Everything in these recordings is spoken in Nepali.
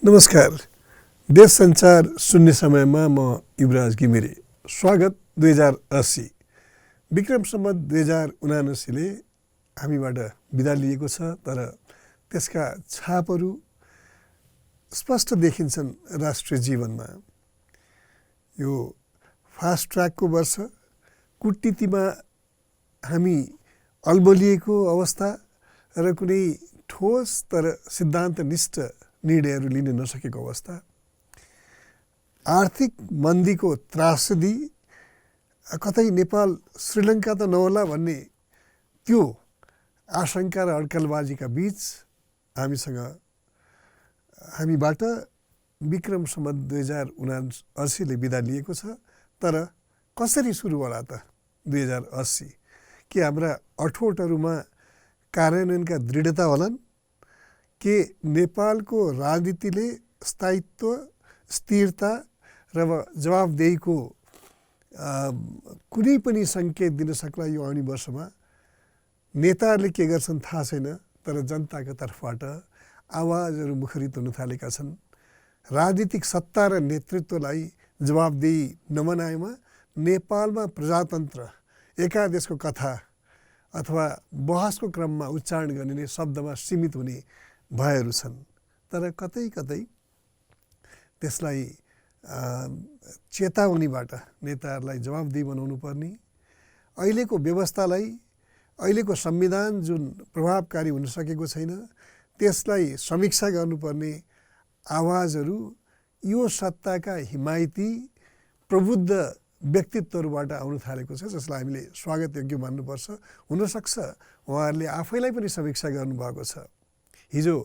नमस्कार। देश संचार सुन्ने समयमा म युवराज घिमिरे। स्वागत 2080 विक्रम सम्वत 2079ले हामीबाट बिदा लिएको छ, तर त्यसका छापहरू स्पष्ट देखिन्छन् राष्ट्रिय जीवनमा। यो फास्ट ट्र्याकको वर्ष, कूटनीतिमा हामी अल्मलिएको अवस्था र कुनै ठोस तर सिद्धान्तनिष्ठ निर्णयहरू लिन नसकेको अवस्था, आर्थिक मन्दीको त्रासदी, कतै नेपाल श्रीलङ्का त नहोला भन्ने त्यो आशंका र अड्कलबाजीका बीच हामीबाट विक्रम सम्वत 2079ले बिदा लिएको छ। तर कसरी सुरु होला त 2080? के हाम्रा अठोटहरूमा कार्यान्वयनका दृढता होलान्? के नेपालको राजनीतिले स्थायित्व, स्थिरता र जवाबदेहीको कुनै पनि सङ्केत दिन सक्ला? यो आउने वर्षमा नेताहरूले के गर्छन् थाहा छैन, तर जनताको तर्फबाट आवाजहरू मुखरित हुन थालेका छन्। राजनीतिक सत्ता र नेतृत्वलाई जवाबदेही नबनाएमा नेपालमा प्रजातन्त्र, एकादेशको कथा अथवा बहसको क्रममा उच्चारण गरिने शब्दमा सीमित हुने भयहरू छन्। तर कतै कतै त्यसलाई चेतावनीबाट नेताहरूलाई जवाबदेही बनाउनु पर्ने, अहिलेको व्यवस्थालाई, अहिलेको संविधान जुन प्रभावकारी हुन सकेको छैन, त्यसलाई समीक्षा गर्नुपर्ने आवाजहरू यो सत्ताका हिमायती प्रबुद्ध व्यक्तित्वहरूबाट आउन थालेको छ, जसलाई हामीले स्वागत योग्य मान्नुपर्छ। हुनसक्छ उहाँहरूले आफैलाई पनि समीक्षा गर्नुभएको छ। हिजो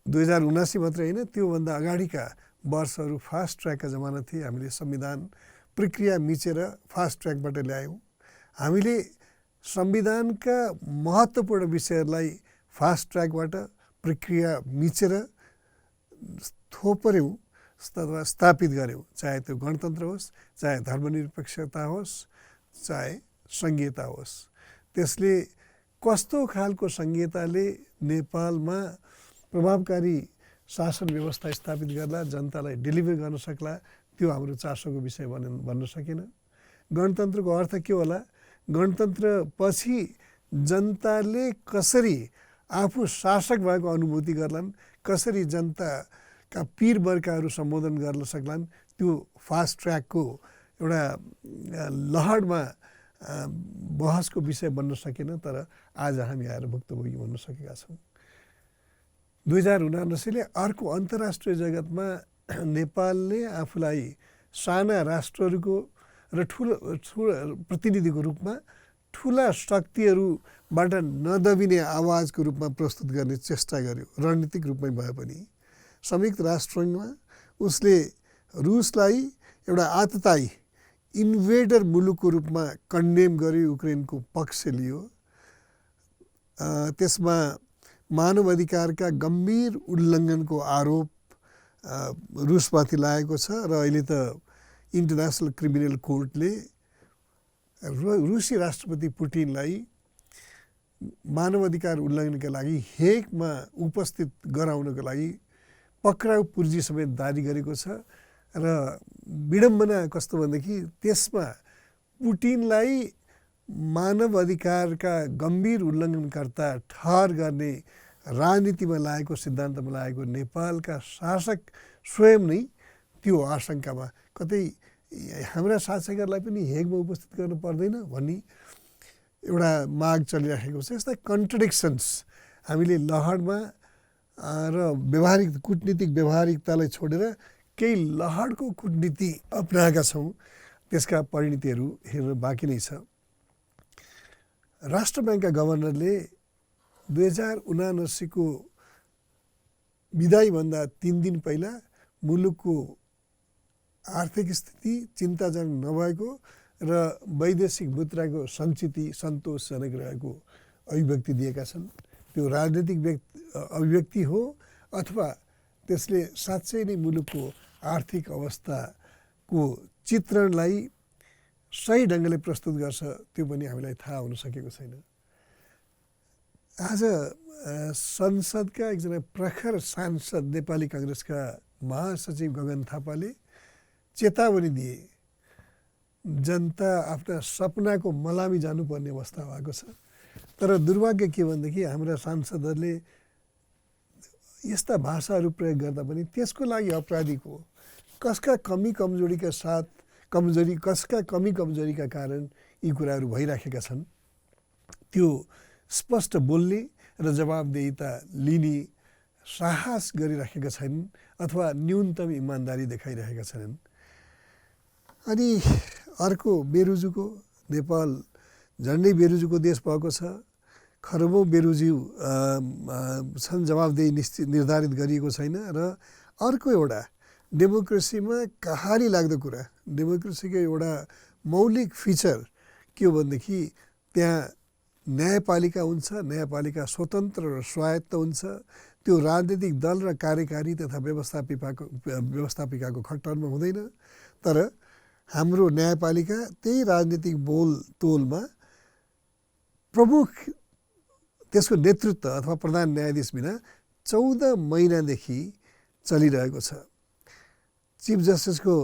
2079 मात्रै होइन, त्योभन्दा अगाडिका वर्षहरू फास्ट ट्र्याकका जमाना थिए। हामीले संविधान प्रक्रिया मिचेर फास्ट ट्र्याकबाट ल्यायौँ। हामीले संविधानका महत्त्वपूर्ण विषयहरूलाई फास्ट ट्र्याकबाट प्रक्रिया मिचेर थोपर्यौँ अथवा स्थापित गऱ्यौँ, चाहे त्यो गणतन्त्र होस्, चाहे धर्मनिरपेक्षता होस्, चाहे संघीयता होस्। त्यसले कस्तो खालको संघीयताले नेपालमा प्रभावकारी शासन व्यवस्था स्थापित गर्ला, जनतालाई डेलिभर गर्न सक्ला, त्यो हाम्रो चासोको विषय भन्न सकेन। गणतन्त्रको अर्थ के होला? गणतन्त्र पछि जनताले कसरी आफू शासक भएको अनुभूति गर्लान्, कसरी जनताका पीरवर्गहरू सम्बोधन गर्न सक्लान्, त्यो फास्ट ट्र्याकको एउटा लहरमा बहसको विषय बन्न सकेन। तर आज हामी आएर भुक्तभोगी बन्न सकेका छौँ। 2079ले अर्को अन्तर्राष्ट्रिय जगतमा नेपालले आफूलाई साना राष्ट्रहरूको र ठुलो प्रतिनिधिको रूपमा ठुला शक्तिहरूबाट नदबिने आवाजको रूपमा प्रस्तुत गर्ने चेष्टा गर्यो, रणनीतिक रूपमै भए पनि। संयुक्त राष्ट्रसङ्घमा उसले रुसलाई एउटा आततायी इन्भेडर मुलुकको रूपमा कन्डेम गर्यो, युक्रेनको पक्ष लियो। त्यसमा मानवाधिकारका गम्भीर उल्लङ्घनको आरोप रुसमाथि लागेको छ र अहिले त इन्टरनेसनल क्रिमिनल कोर्टले रुसी राष्ट्रपति पुटिनलाई मानवाधिकार उल्लङ्घनका लागि हेगमा उपस्थित गराउनको लागि पक्राउ पुर्जी समेत जारी गरेको छ। र विडम्बना कस्तो भनेदेखि त्यसमा पुटिनलाई मानव अधिकारका गम्भीर उल्लङ्घनकर्ता ठहर गर्ने राजनीतिमा लागेको, सिद्धान्तमा लागेको नेपालका शासक स्वयं नै त्यो आशंकामा कतै हाम्रा शासकहरूलाई पनि हेगमा उपस्थित गर्न पर्दैन भन्ने एउटा माग चलिराखेको छ। यस्ता कन्ट्रडिक्सन्स हामीले लहरमा र व्यवहारिक कूटनीतिक व्यवहारिकतालाई छोडेर केही लहरको कूटनीति अपनाएका छौँ। त्यसका परिणतिहरू हेर्न बाँकी नै छ। राष्ट्र ब्याङ्कका गभर्नरले 2079को बिदाईभन्दा 3 दिन पहिला मुलुकको आर्थिक स्थिति चिन्ताजनक नभएको र वैदेशिक मुद्राको सञ्चिति सन्तोषजनक रहेको अभिव्यक्ति दिएका छन्। त्यो राजनीतिक अभिव्यक्ति हो अथवा त्यसले साँच्चै नै मुलुकको आर्थिक अवस्थाको चित्रणलाई सही ढङ्गले प्रस्तुत गर्छ, त्यो पनि हामीलाई थाहा हुन सकेको छैन। आज संसदका एकजना प्रखर सांसद नेपाली काङ्ग्रेसका महासचिव गगन थापाले चेतावनी दिए जनता आफ्ना सपनाको मलामी जानुपर्ने अवस्था भएको छ। तर दुर्भाग्य के भनेदेखि हाम्रा सांसदहरूले यस्ता भाषाहरू प्रयोग गर्दा पनि त्यसको लागि अपराधिक हो। कसका कमी कमजोरीका कारण यी कुराहरू भइराखेका छन् त्यो स्पष्ट बोल्ने र जवाबदेहिता लिने साहस गरिराखेका छैनन् अथवा न्यूनतम इमान्दारी देखाइरहेका छैनन्। अनि अर्को बेरुजुको नेपाल झन्डै बेरुजुको देश भएको छ। खरबौँ बेरुजु छन्, जवाबदेही निर्धारित गरिएको छैन। र अर्को एउटा डेमोक्रेसीमा कहानी लाग्दो कुरा, डेमोक्रेसीको एउटा मौलिक फिचर के हो भनेदेखि त्यहाँ न्यायपालिका हुन्छ, न्यायपालिका स्वतन्त्र र स्वायत्त हुन्छ। त्यो राजनीतिक दल र कार्यकारी तथा व्यवस्थापिकाको खट्टरमा हुँदैन। तर हाम्रो न्यायपालिका त्यही राजनीतिक बोलतोलमा प्रमुख त्यसको नेतृत्व अथवा प्रधान न्यायाधीश बिना 14 महिनादेखि चलिरहेको छ। चिफ जस्टिसको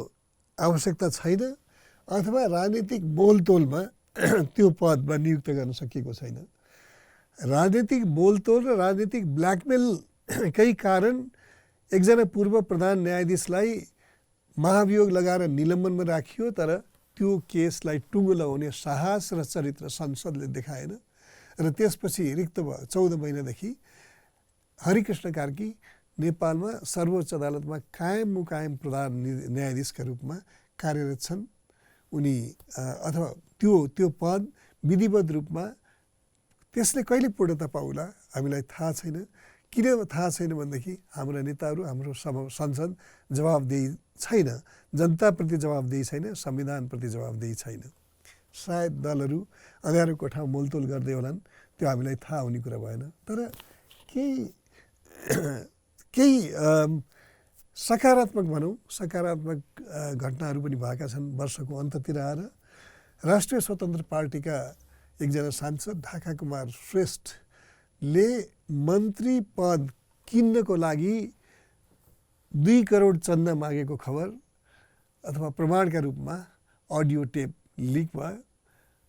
आवश्यकता छैन अथवा राजनीतिक बोलतोलमा त्यो पदमा नियुक्त गर्न सकिएको छैन। राजनीतिक बोलतोल र राजनीतिक ब्ल्याकमेलकै कारण एकजना पूर्व प्रधान न्यायाधीशलाई महाभियोग लगाएर निलम्बनमा राखियो। तर त्यो केसलाई टुङ्गो लगाउने साहस र चरित्र संसदले देखाएन र त्यसपछि रिक्त भयो। 14 महिनादेखि हरिकृष्ण कार्की नेपालमा सर्वोच्च अदालतमा कायम मुकायम प्रधान न्यायाधीशका रूपमा कार्यरत छन्। उनी अथवा त्यो पद विधिवत रूपमा त्यसले कहिले पूर्णता पाउला हामीलाई थाहा छैन। किन थाहा छैन भनेदेखि हाम्रा नेताहरू, हाम्रो संसद जवाबदेही छैन, जनताप्रति जवाबदेही छैन, संविधानप्रति जवाबदेही छैन। सायद दलहरू अँध्यारो कोठामा मोलतोल गर्दै होलान्, त्यो हामीलाई थाहा हुने कुरा भएन। तर केही सकारात्मक भनौँ, सकारात्मक घटनाहरू पनि भएका छन्। वर्षको अन्ततिर आएर राष्ट्रिय स्वतन्त्र पार्टीका एकजना सांसद ढाका कुमार श्रेष्ठले मन्त्री पद किन्नको लागि 2 करोड चन्दा मागेको खबर अथवा प्रमाणका रूपमा अडियो टेप लिक भयो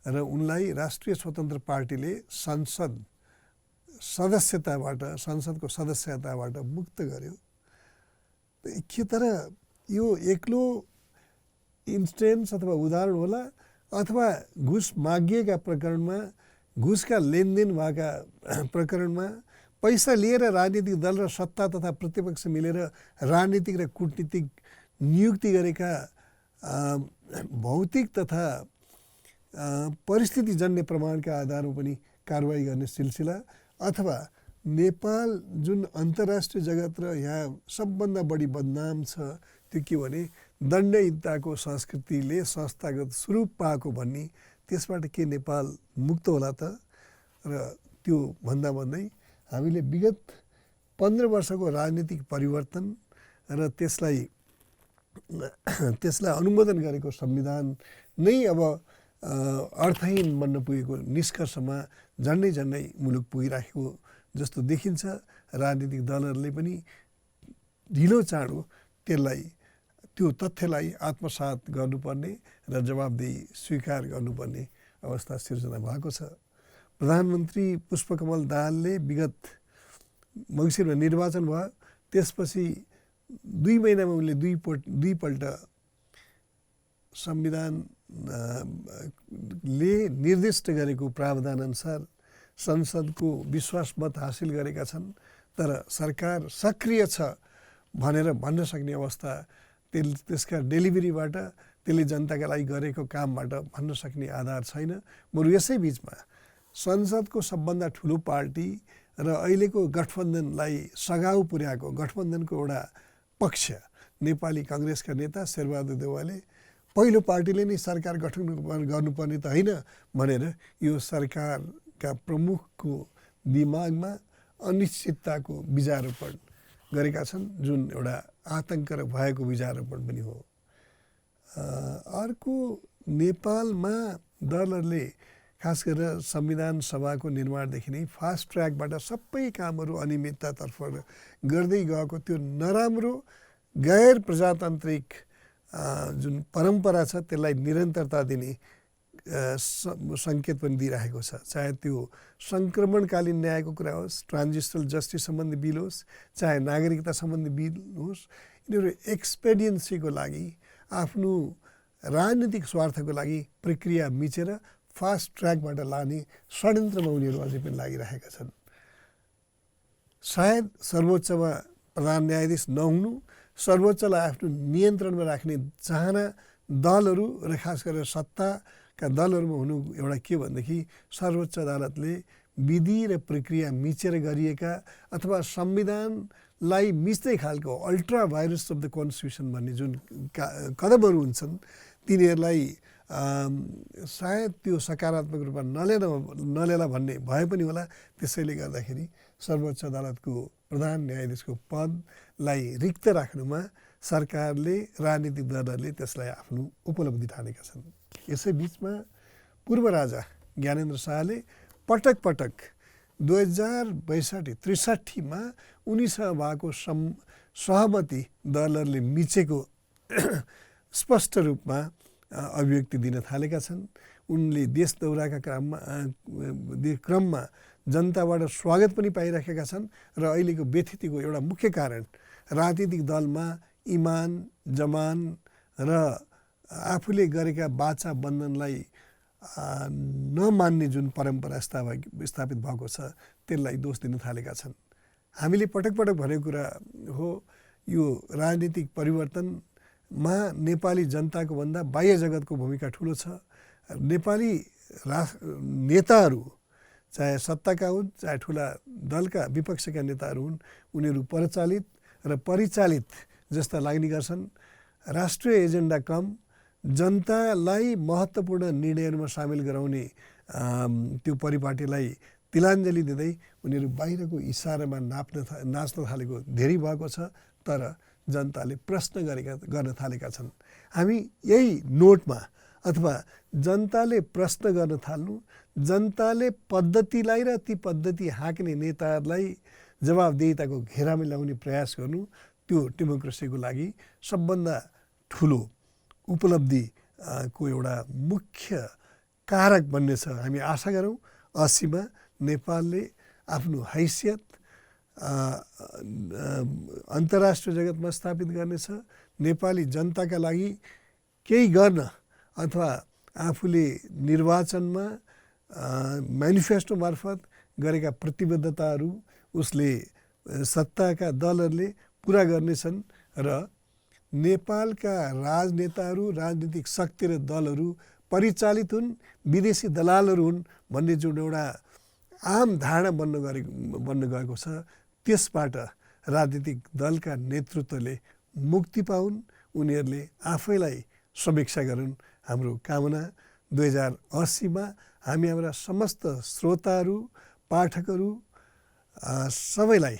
र उनलाई राष्ट्रिय स्वतन्त्र पार्टीले संसदको सदस्यताबाट मुक्त गर्यो। तर यो एक्लो इन्स्टेन्स अथवा उदाहरण होला अथवा घुस मागिएका प्रकरणमा, घुसका लेनदेन भएका प्रकरणमा पैसा लिएर राजनीतिक दल र सत्ता तथा प्रतिपक्ष मिलेर राजनीतिक र कूटनीतिक नियुक्ति गरेका भौतिक तथा परिस्थितिजन्य प्रमाणका आधारमा पनि कारबाही गर्ने सिलसिला अथवा नेपाल जुन अन्तर्राष्ट्रिय जगत र यहाँ सबभन्दा बढी बदनाम छ त्यो के भने दण्डहीनताको संस्कृतिले संस्थागत स्वरूप पाएको भन्ने, त्यसबाट के नेपाल मुक्त होला त? र त्यो भन्दै हामीले विगत 15 वर्षको राजनीतिक परिवर्तन र त्यसलाई अनुमोदन गरेको संविधान नै अब अर्थहीन बन्न पुगेको निष्कर्षमा झन्डै मुलुक पुगिराखेको जस्तो देखिन्छ। राजनीतिक दलहरूले पनि ढिलो चाँडो त्यो तथ्यलाई आत्मसात गर्नुपर्ने र जवाबदेही स्वीकार गर्नुपर्ने अवस्था सिर्जना भएको छ। प्रधानमन्त्री पुष्पकमल दाहालले विगत मङ्सिरमा निर्वाचन भयो, त्यसपछि 2 महिनामा उनले दुईपल्ट संविधानले निर्दिष्ट गरेको प्रावधानअनुसार संसदको विश्वास मत हासिल गरेका छन्। तर सरकार सक्रिय छ भनेर भन्न सक्ने अवस्था, त्यसका डेलिभरीबाट, त्यसले जनताका लागि गरेको कामबाट भन्न सक्ने आधार छैन। बरु यसै बिचमा संसदको सबभन्दा ठुलो पार्टी र अहिलेको गठबन्धनलाई सघाउ पुर्याएको गठबन्धनको एउटा पक्ष नेपाली काङ्ग्रेसका नेता शेरबहादुर देउवाले पहिलो पार्टीले नै सरकार गठन गर्नुपर्ने त होइन भनेर यो सरकारका प्रमुखको दिमागमा अनिश्चितताको बीजारोपण गरेका छन्, जुन एउटा आतंक र भयको बीजारोपण पनि हो। अर्को नेपालमा दलहरूले खास गरेर संविधान सभाको निर्माणदेखि नै फास्ट ट्र्याकबाट सबै कामहरू अनियमिततातर्फ गर्दै गएको त्यो नराम्रो गैर प्रजातान्त्रिक जुन परम्परा छ त्यसलाई निरन्तरता दिने सङ्केत पनि दिइरहेको छ। चाहे त्यो सङ्क्रमणकालीन न्यायको कुरा होस्, ट्रान्जिसनल जस्टिस सम्बन्धी बिल होस्, चाहे नागरिकता सम्बन्धी बिल होस्, यिनीहरू एक्सपेडियन्सीको लागि आफ्नो राजनीतिक स्वार्थको लागि प्रक्रिया मिचेर फास्ट ट्र्याकबाट लाने षड्यन्त्रमा उनीहरू अझै पनि लागिरहेका छन्। सायद सर्वोच्चमा प्रधान न्यायाधीश नहुनु, सर्वोच्चलाई आफ्नो नियन्त्रणमा राख्ने चाहना दलहरू र खास गरेर सत्ताका दलहरूमा हुनु एउटा के भनेदेखि सर्वोच्च अदालतले विधि र प्रक्रिया मिचेर गरिएका अथवा संविधानलाई मिच्दै खालको ultra virus of the constitution भन्ने जुन कदमहरू हुन्छन् तिनीहरूलाई सायद त्यो सकारात्मक रूपमा नलेला भन्ने भए पनि होला। त्यसैले गर्दाखेरि सर्वोच्च अदालतको प्रधान न्यायाधीशको पदलाई रिक्त राख्नुमा सरकारले, राजनीतिक दलहरूले त्यसलाई आफ्नो उपलब्धि ठानेका छन्। यसै बिचमा पूर्व राजा ज्ञानेन्द्र शाहले पटक पटक 2062-63मा उनीसँग भएको सहमति दलहरूले मिचेको स्पष्ट रूपमा अभिव्यक्ति दिन थालेका छन्। उनले देश दौराका क्रममा जनताबाट स्वागत पनि पाइरहेका छन् र अहिलेको व्यथितिको एउटा मुख्य कारण राजनीतिक दलमा इमान, जमान र आफूले गरेका वाचा बन्धनलाई नमान्ने जुन परम्परा स्थापित भएको छ त्यसलाई दोष दिन थालेका छन्। हामीले पटक पटक भनेको कुरा हो, यो राजनीतिक परिवर्तनमा नेपाली जनताको भन्दा बाह्य जगतको भूमिका ठुलो छ। नेपाली नेताहरू चाहे सत्ताका हुन् चाहे ठुला दलका विपक्षका नेताहरू हुन्, उनीहरू परचालित र परिचालित जस्ता लाग्ने गर्छन्। राष्ट्रिय एजेन्डा कम, जनतालाई महत्त्वपूर्ण निर्णयहरूमा सामेल गराउने त्यो परिपाटीलाई तिलाञ्जली दिँदै उनीहरू बाहिरको इसारामा नाच्न थालेको धेरै भएको छ। तर जनताले प्रश्न गर्न थालेका छन्। हामी यही नोटमा अथवा जनताले प्रश्न गर्न थाल्नु, जनताले पद्धतिलाई र ती पद्धति हाँक्ने नेताहरूलाई जवाबदेहिताको घेरामा ल्याउने प्रयास गर्नु, त्यो डेमोक्रेसीको लागि सबभन्दा ठुलो उपलब्धिको एउटा मुख्य कारक बन्नेछ। हामी आशा गरौँ 80मा नेपालले आफ्नो हैसियत अन्तर्राष्ट्रिय जगतमा स्थापित गर्नेछ। नेपाली जनताका लागि केही गर्न अथवा आफूले निर्वाचनमा म्यानिफेस्टो मार्फत गरेका प्रतिबद्धताहरू उसले सत्ताका दलहरूले पुरा गर्नेछन् र नेपालका राजनेताहरू, राजनीतिक शक्ति र दलहरू परिचालित हुन्, विदेशी दलालहरू हुन् भन्ने जुन एउटा आम धारणा बन्न गएको छ, त्यसबाट राजनीतिक दलका नेतृत्वले मुक्ति पाउन्, उनीहरूले आफैलाई समीक्षा गरून्। हाम्रो कामना 2080मा हामी हाम्रा समस्त श्रोताहरू, पाठकहरू सबैलाई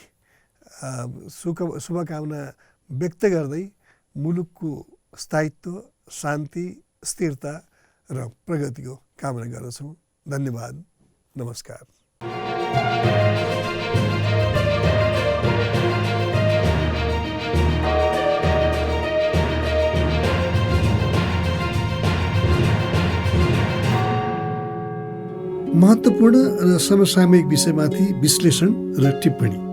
शुभकामना व्यक्त गर्दै मुलुकको स्थायित्व, शान्ति, स्थिरता र प्रगतिको कामना गर्दछौँ। धन्यवाद, नमस्कार। महत्त्वपूर्ण र समसामयिक विषयमाथि विश्लेषण र टिप्पणी।